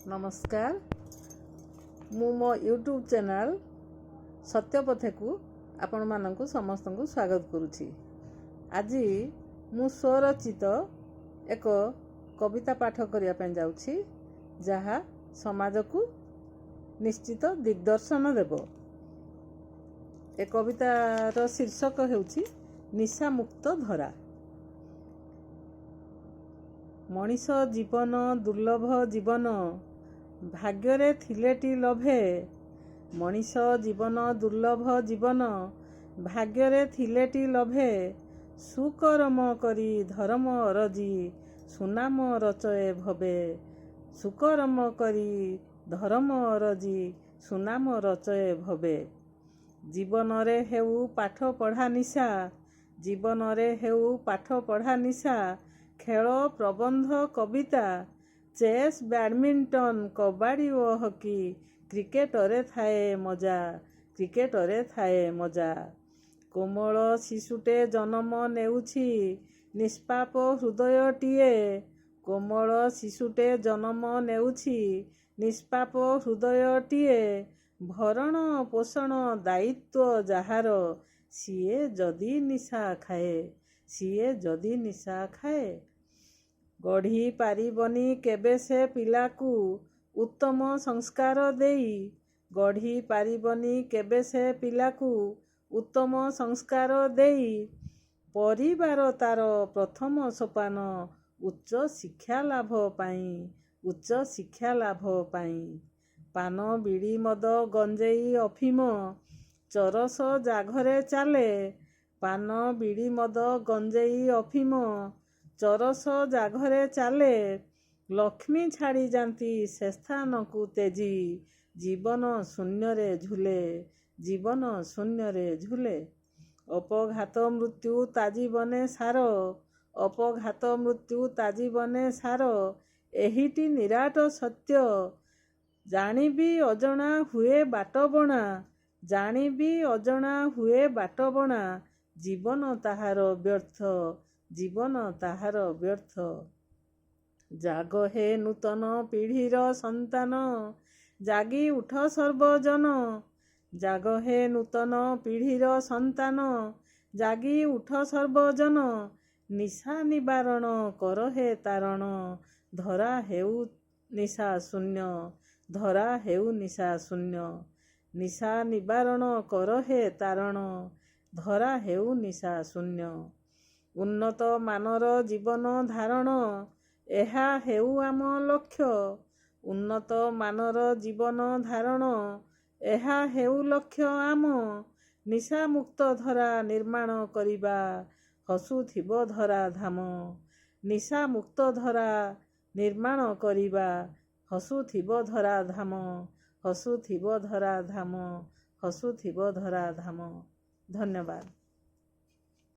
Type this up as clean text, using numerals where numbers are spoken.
नमस्कार मु मो यूट्यूब चैनल सत्यपथे को आपण मानक समस्त को स्वागत करुछि। आज मु स्वरचित एक कविता पाठ करिया पे जाउछि जहा समाज को निश्चित दिग्दर्शन देव। ए कवितार शीर्षक हेउछि निशा मुक्त धरा। मनीष जीवन दुर्लभ जीवन भाग्यरे थिलेटी लभे। मनीष जीवन दुर्लभ जीवन भाग्यरे थिलेटी लभे। सुकर्म करी धर्म अरजी सुनाम रचये भवे। सुकर्म करी धर्म अरजी सुनाम रचये भवे। जीवन रे हेउ पाठ पढ़ा निशा। जीवन रे हेउ पाठ पढ़ा निशा। खेल प्रबंध कविता चेस बैडमिंटन कबाड़ी ओ हॉकी क्रिकेटरे थाए मजा। क्रिकेटरे थाए मजा। कोमल शिशुटे जन्म नेउछि निष्पाप हृदयटिए। कोमल शिशुटे जन्म नेउछि निष्पाप हृदयटिए। भरण पोषण दायित्व जहार सिए जदि निशा खाए। सिए जदि निशा खाए। गढ़ी पारिबनी केबे से पिलाकू उत्तम संस्कार देई। गढ़ी पारिबनी केबे से पिलाकू उत्तम संस्कार देई। परिवार तार प्रथम सोपान उच्च शिक्षा लाभ पाई। उच्च शिक्षा लाभ पाई। पान बीड़ी मद गंजेई अफिम चरस जाघरे चाले। पान बीड़ी मद गंजेई अफिम चरस जाघरे चाले। लक्ष्मी छाड़ी जाती से स्थान को तेजी जीवन शून्य रे झूले। जीवन शून्य रे झूले। अपघात मृत्यु ताजीवने सार। अपघात मृत्यु ताजीवने सार एहिटी निराट सत्य। जानिबी अजणा हुए बाट बणा। जानिबी अजणा हुए बाट बणा। जीवन ताहार व्यर्थ। जीवन ताहार व्यर्थ। जाग हे नूतन पीढ़ीर संतान जागी उठ सर्वजन। जाग हे नूतन पीढ़ीर संतान जागी उठ सर्वजन। निशा निवारण कर हे तारण धरा हेउ निशा शून्य। धरा हेउ निशा शून्य। निशा निवारण कर हे तारण धरा हेउ निशा शून्य। उन्नत मानर जीवन धारण एहा हेउ आम लक्ष्य। उन्नत मानर जीवन धारण एहा हेउ लक्ष्य आम। निशा मुक्त धरा निर्माण करिबा हसुथिब धरा धाम। निशा मुक्त धरा निर्माण करिबा हसुथिब धरा धाम। हसुथिब धरा धाम। हसुथिब धरा धाम। धन्यवाद।